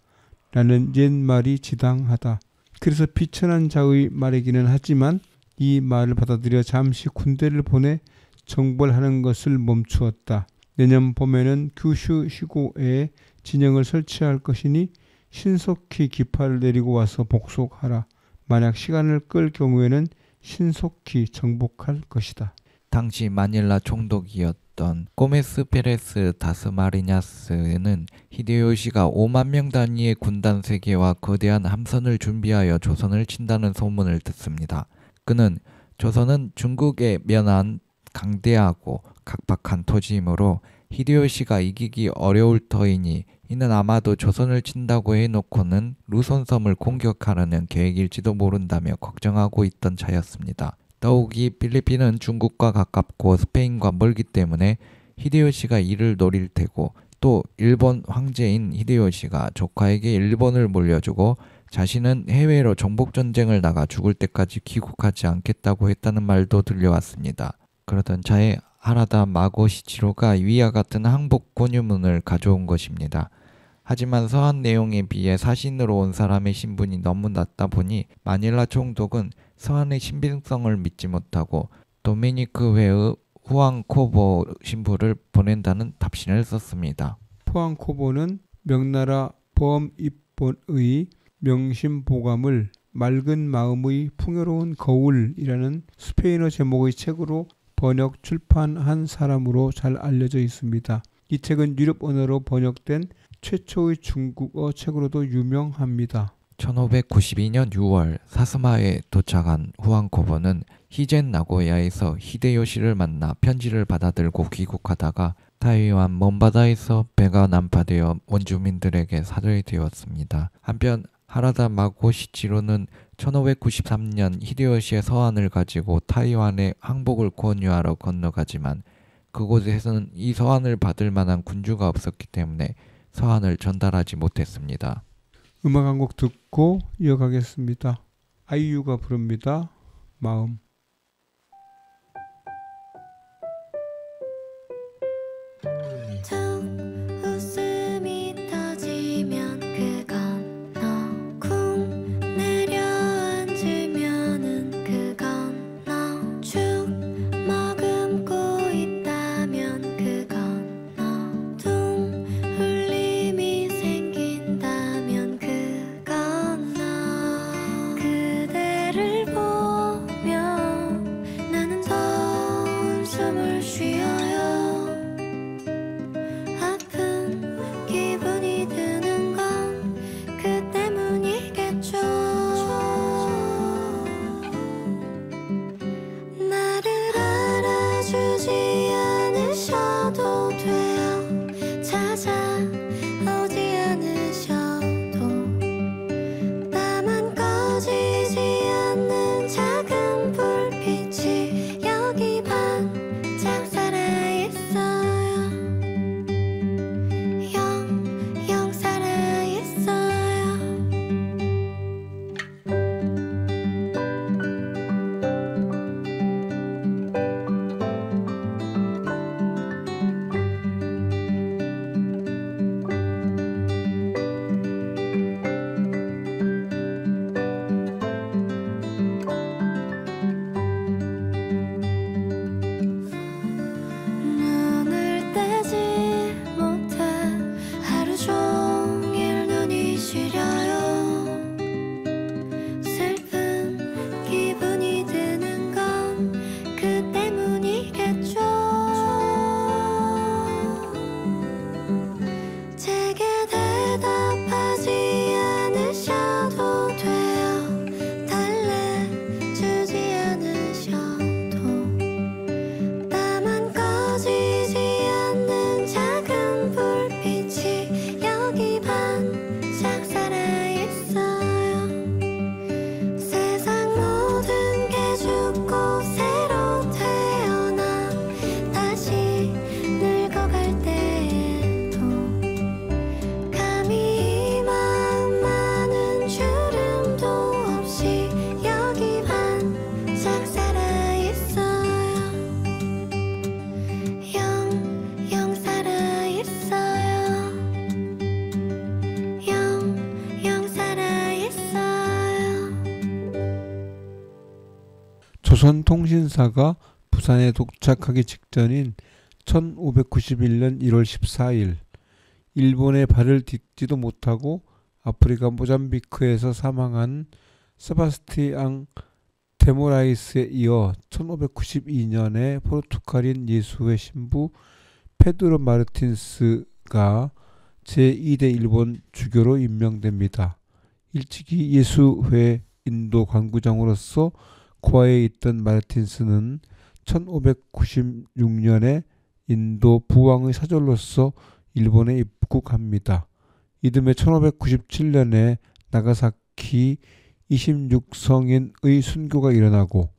라는 옛말이 지당하다. 그래서 비천한 자의 말이기는 하지만 이 말을 받아들여 잠시 군대를 보내 정벌하는 것을 멈추었다. 내년 봄에는 규슈 시고에 진영을 설치할 것이니 신속히 기파를 내리고 와서 복속하라. 만약 시간을 끌 경우에는 신속히 정복할 것이다. 당시 마닐라 총독이었던 꼬메스 페레스 다스마리냐스는 히데요시가 5만 명 단위의 군단 세계와 거대한 함선을 준비하여 조선을 친다는 소문을 듣습니다. 그는 조선은 중국에 면한 강대하고 각박한 토지이므로 히데요시가 이기기 어려울 터이니 이는 아마도 조선을 친다고 해놓고는 루손섬을 공격하려는 계획일지도 모른다며 걱정하고 있던 차였습니다. 더욱이 필리핀은 중국과 가깝고 스페인과 멀기 때문에 히데요시가 이를 노릴 테고 또 일본 황제인 히데요시가 조카에게 일본을 물려주고 자신은 해외로 정복전쟁을 나가 죽을 때까지 귀국하지 않겠다고 했다는 말도 들려왔습니다. 그러던 차에 하라다 마고시치로가 위와 같은 항복 권유문을 가져온 것입니다. 하지만 서한 내용에 비해 사신으로 온 사람의 신분이 너무 낮다 보니 마닐라 총독은 서한의 신빙성을 믿지 못하고 도미니크 회의 후앙코보 신부를 보낸다는 답신을 썼습니다. 후앙코보는 명나라 범입본의 명심보감을 맑은 마음의 풍요로운 거울이라는 스페인어 제목의 책으로 번역 출판한 사람으로 잘 알려져 있습니다. 이 책은 유럽 언어로 번역된 최초의 중국어 책으로도 유명합니다. 1592년 6월 사스마에 도착한 후앙코보는 히젠 나고야에서 히데요시를 만나 편지를 받아들고 귀국하다가 타이완 먼바다에서 배가 난파되어 원주민들에게 사절되었습니다. 한편 하라다 마고시치로는 1593년 히데요시의 서한을 가지고 타이완에 항복을 권유하러 건너가지만 그곳에서는 이 서한을 받을 만한 군주가 없었기 때문에 서한을 전달하지 못했습니다. 음악 한 곡 듣고 이어가겠습니다. 아이유가 부릅니다. 마음. 툭 웃음이 터지면 그건 너 쿵 내려앉으면은 그건 너 쭉 머금고 있다면 그건 너 둥 울림이 생긴다면 그건 너 그대를 보며 나는 더운 숨을 쉬어요. 아픈 기분이 드는 건 그 때문이겠죠. 나를 알아주지 않으셔도 돼요. 찾아오지 않으셔도 나만 꺼지지 않는 작은 불빛이 여기 반짝 살아있어요. 영 살아있어요. 눈을 떼지 못해 하루 종일 눈이 시려요. 슬픈 기분이 드는 건 그 때문이겠죠. 제게 대답하지 않으셔도 돼요. 달래주지 않으셔도 나만 꺼지지 않는 작은 불빛이 여기 반짝 살아있어요. 세상 모든 게 죽고 새로 태어나 다시 늙어갈 때에도 감히 이 마음만은 주름도 없이 여기 반짝 살아있어요. 영 살아있어요. 영 살아있어요. 조선통신사가 부산에 도착하기 직전인 1591년 1월 14일 일본에 발을 딛지도 못하고 아프리카 모잠비크에서 사망한 세바스티앙 데모라이스에 이어 1592년에 포르투갈인 예수회 신부 페드로 마르틴스가 제2대 일본 주교로 임명됩니다. 일찍이 예수회 인도 관구장으로서 고아에 있던 마르틴스는 1596년에 인도 부왕의 사절로서 일본에 입국합니다. 이듬해 1597년에 나가사키 26성인의 순교가 일어나고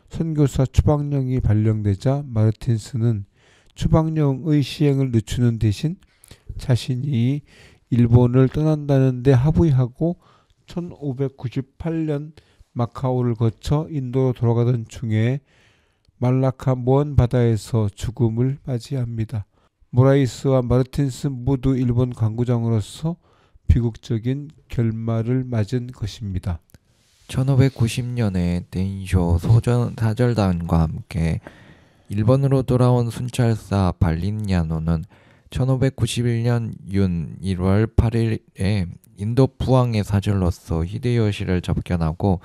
선교사 추방령이 발령되자 마르틴스는 추방령의 시행을 늦추는 대신 자신이 일본을 떠난다는 데 합의하고 1598년 마카오를 거쳐 인도로 돌아가던 중에 말라카 먼 바다에서 죽음을 맞이합니다. 모라이스와 마르틴스 모두 일본 관구장으로서 비극적인 결말을 맞은 것입니다. 1590년에 덴쇼 사절단과 함께 일본으로 돌아온 순찰사 발리냐노는 1591년 윤 1월 8일에 인도 부왕의 사절로서 히데요시를 접견하고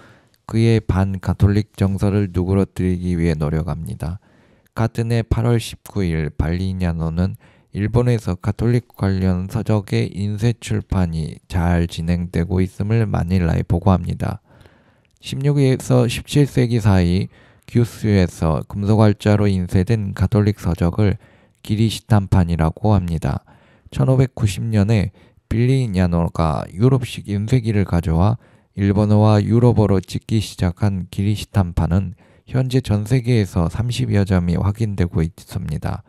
그의 반가톨릭 정서를 누그러뜨리기 위해 노력합니다. 같은 해 8월 19일 발리냐노는 일본에서 가톨릭 관련 서적의 인쇄 출판이 잘 진행되고 있음을 마닐라에 보고합니다. 16에서 17세기 사이 규슈에서 금속활자로 인쇄된 가톨릭 서적을 기리시탄판이라고 합니다. 1590년에 빌리냐노가 유럽식 인쇄기를 가져와 일본어와 유럽어로 찍기 시작한 기리시탄판은 현재 전 세계에서 30여 점이 확인되고 있습니다.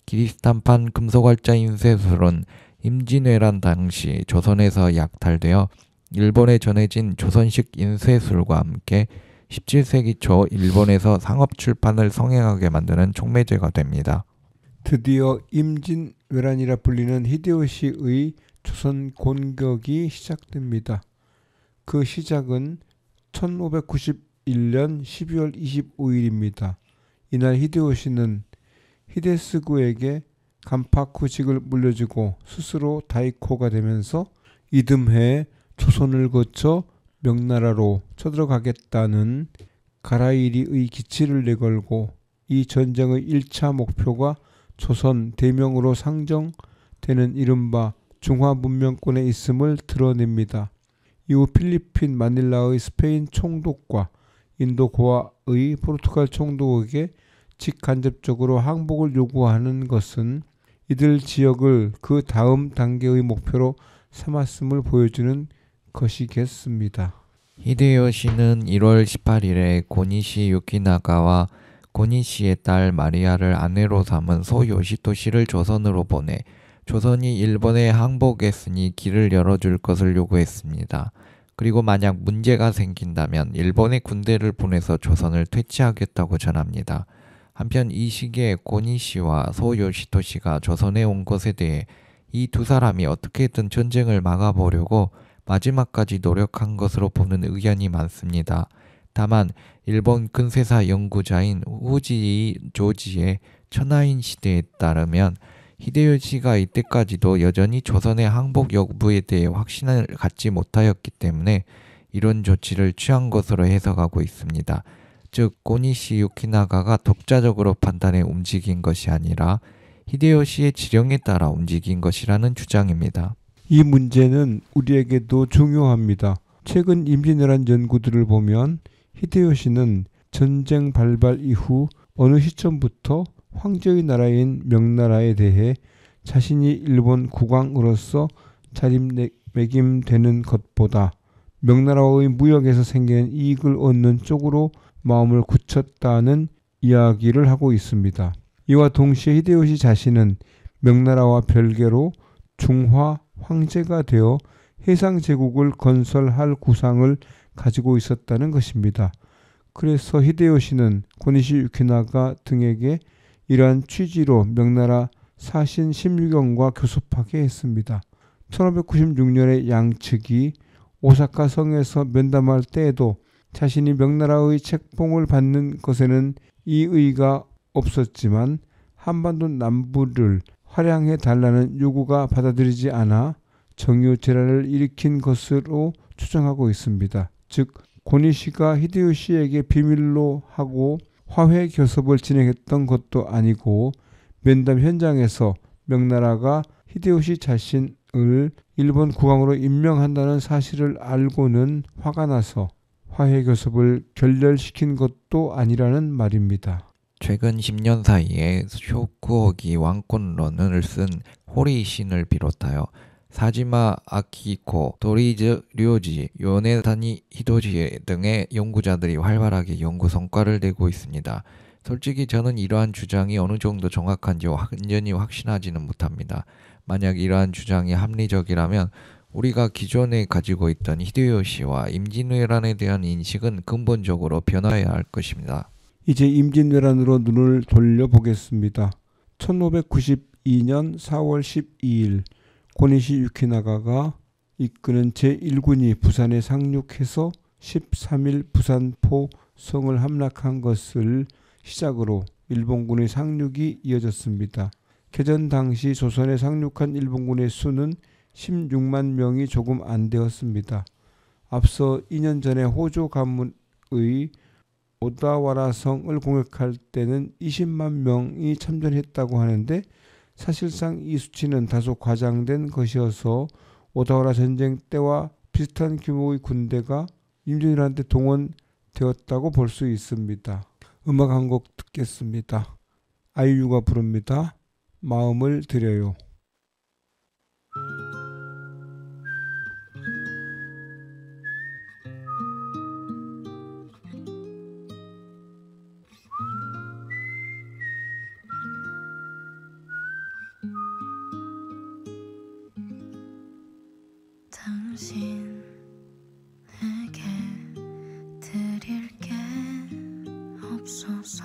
기리시탄판 금속활자 인쇄술은 임진왜란 당시 조선에서 약탈되어 일본에 전해진 조선식 인쇄술과 함께 17세기 초 일본에서 상업 출판을 성행하게 만드는 촉매제가 됩니다. 드디어 임진왜란이라 불리는 히데요시의 조선 곤격이 시작됩니다. 그 시작은 1591년 12월 25일입니다. 이날 히데요시는 히데스구에게 간파쿠직을 물려주고 스스로 다이코가 되면서 이듬해 조선을 거쳐 명나라로 쳐들어가겠다는 가라이리의 기치를 내걸고 이 전쟁의 1차 목표가 조선 대명으로 상정되는 이른바 중화문명권에 있음을 드러냅니다. 이후 필리핀 마닐라의 스페인 총독과 인도 고아의 포르투갈 총독에게 직간접적으로 항복을 요구하는 것은 이들 지역을 그 다음 단계의 목표로 삼았음을 보여주는 것이겠습니다. 히데요시는 1월 18일에 고니시 유키나가와 고니시의 딸 마리아를 아내로 삼은 소 요시토시를 조선으로 보내 조선이 일본에 항복했으니 길을 열어줄 것을 요구했습니다. 그리고 만약 문제가 생긴다면 일본의 군대를 보내서 조선을 퇴치하겠다고 전합니다. 한편 이 시기에 고니시와 소 요시토시가 조선에 온 것에 대해 이 두 사람이 어떻게든 전쟁을 막아보려고 마지막까지 노력한 것으로 보는 의견이 많습니다. 다만 일본 근세사 연구자인 후지이 조지의 천하인 시대에 따르면 히데요시가 이때까지도 여전히 조선의 항복 여부에 대해 확신을 갖지 못하였기 때문에 이런 조치를 취한 것으로 해석하고 있습니다. 즉 고니시 유키나가가 독자적으로 판단해 움직인 것이 아니라 히데요시의 지령에 따라 움직인 것이라는 주장입니다. 이 문제는 우리에게도 중요합니다. 최근 임진왜란 연구들을 보면 히데요시는 전쟁 발발 이후 어느 시점부터 황제의 나라인 명나라에 대해 자신이 일본 국왕으로서 자리매김되는 것보다 명나라의 무역에서 생기는 이익을 얻는 쪽으로 마음을 굳혔다는 이야기를 하고 있습니다. 이와 동시에 히데요시 자신은 명나라와 별개로 중화 황제가 되어 해상 제국을 건설할 구상을 가지고 있었다는 것입니다. 그래서 히데요시는 고니시 유키나가 등에게 이러한 취지로 명나라 사신 16형과 교섭하게 했습니다. 1596년에 양측이 오사카 성에서 면담할 때에도 자신이 명나라의 책봉을 받는 것에는 이의가 없었지만 한반도 남부를 활양해 달라는 요구가 받아들이지 않아 정유재란을 일으킨 것으로 추정하고 있습니다. 즉 고니시가 히데요시에게 비밀로 하고 화해 교섭을 진행했던 것도 아니고 면담 현장에서 명나라가 히데요시 자신을 일본 국왕으로 임명한다는 사실을 알고는 화가 나서 화해 교섭을 결렬시킨 것도 아니라는 말입니다. 최근 10년 사이에 쇼쿠오기 왕권론을 쓴 호리신을 비롯하여 사지마 아키코, 도리즈 료지, 요네타니 히도지 등의 연구자들이 활발하게 연구 성과를 내고 있습니다. 솔직히 저는 이러한 주장이 어느 정도 정확한지 완전히 확신하지는 못합니다. 만약 이러한 주장이 합리적이라면 우리가 기존에 가지고 있던 히데요시와 임진왜란에 대한 인식은 근본적으로 변화해야 할 것입니다. 이제 임진왜란으로 눈을 돌려보겠습니다. 1592년 4월 12일 고니시 유키나가가 이끄는 제1군이 부산에 상륙해서 13일 부산포 성을 함락한 것을 시작으로 일본군의 상륙이 이어졌습니다. 개전 당시 조선에 상륙한 일본군의 수는 16만 명이 조금 안 되었습니다. 앞서 2년 전에 호조 가문의 오다와라 성을 공격할 때는 20만 명이 참전했다고 하는데 사실상 이 수치는 다소 과장된 것이어서 오다와라 전쟁 때와 비슷한 규모의 군대가 임진왜란 때 동원되었다고 볼 수 있습니다. 음악 한 곡 듣겠습니다. 아이유가 부릅니다. 마음을 드려요. 당신에게 드릴 게 없어서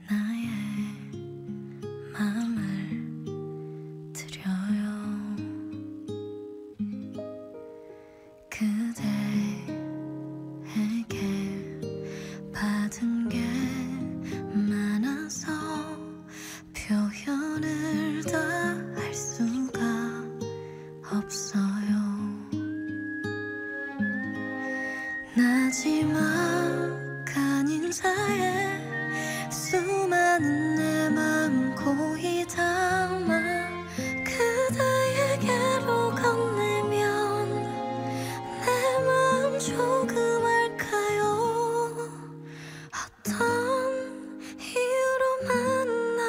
나의 마음을 드려요. 그대에게 받은 게 많아서 표현을 다 할 수가 없어요. 나지막한 인사에 수많은 내 마음 고이 담아 그대에게로 건네면 내 마음 조금 알까요? 어떤 이유로 만나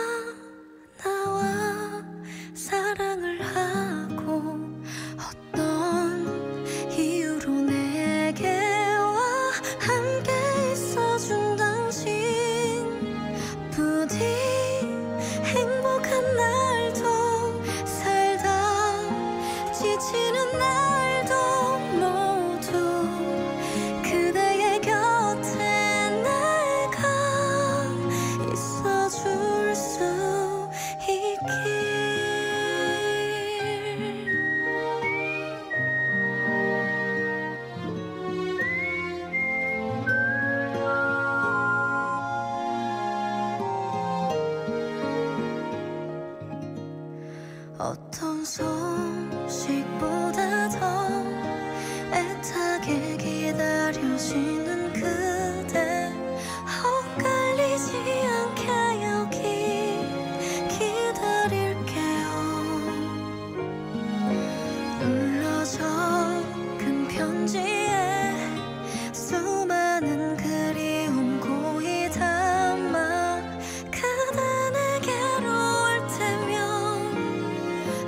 나와 사랑을 하고 어떤 이유로 내게와 함께 있어준 당신 부디 행복한 날도 살다 지치는 날도 모두 그대의 곁에 내가 있어줄 수 있길. 어떤 소식보다 더 애타게 기다려지는 그대 엇갈리지 않게 여기 기다릴게요. 눌러 적은 편지에 수많은 그리움 고이 담아 그대에게로 올 테면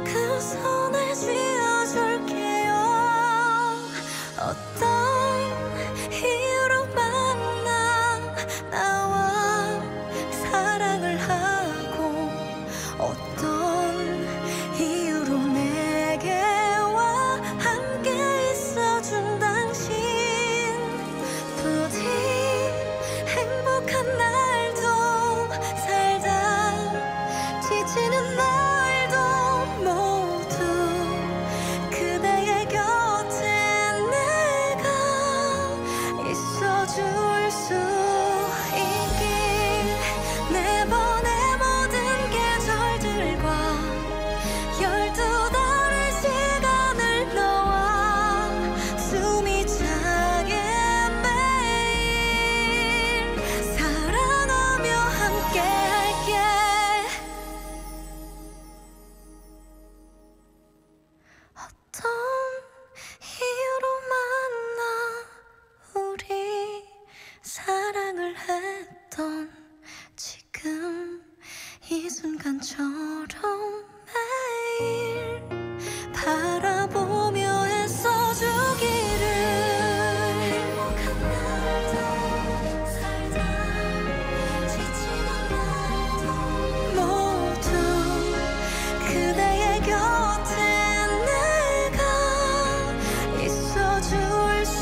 그 손을 쥐어줄게요. 어떤 이유로 만나 나와 사랑을 하고 어떤 이유로 내게와 함께 있어준 당신 부디 행복한 날도 살다 지치는 날도 모두 그대의 곁에 내가 있어줄 수 있길. 내번의 모든 계절들과 12달의 시간을 너와 숨이 차게 매일 사랑하며 함께 할게. 어떤 이유로 만나 우리 사랑을 했던 지금 이 순간처럼 매일 바라보며 애써주기를. 행복한 날도 살다 지치는 날도 모두 그대의 곁에 내가 있어줄 수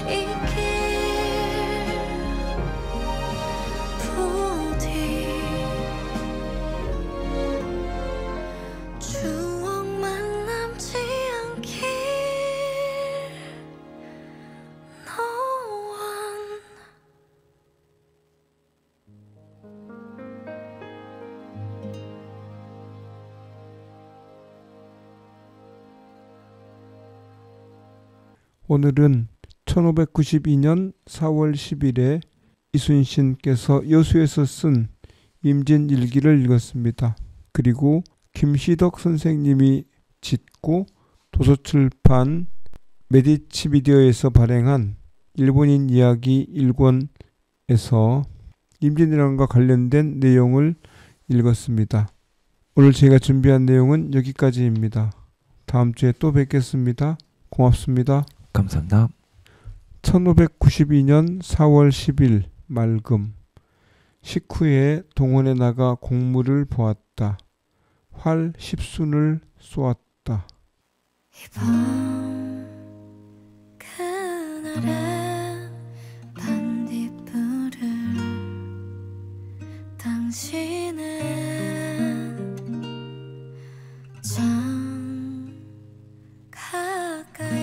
있길. 부디 추억만 남지 않길. 너와 오늘은 1592년 4월 10일에 이순신께서 여수에서 쓴 임진일기를 읽었습니다. 그리고 김시덕 선생님이 짓고 도서출판 메디치 미디어에서 발행한 일본인 이야기 1권에서 임진왜란과 관련된 내용을 읽었습니다. 오늘 제가 준비한 내용은 여기까지입니다. 다음 주에 또 뵙겠습니다. 고맙습니다. 감사합니다. 1592년 4월 10일 맑음. 식후에 동원에 나가 공무를 보았다. 활 10순을 쏘았다. 이밤 그날의 반딧불을 당신은 참 가까이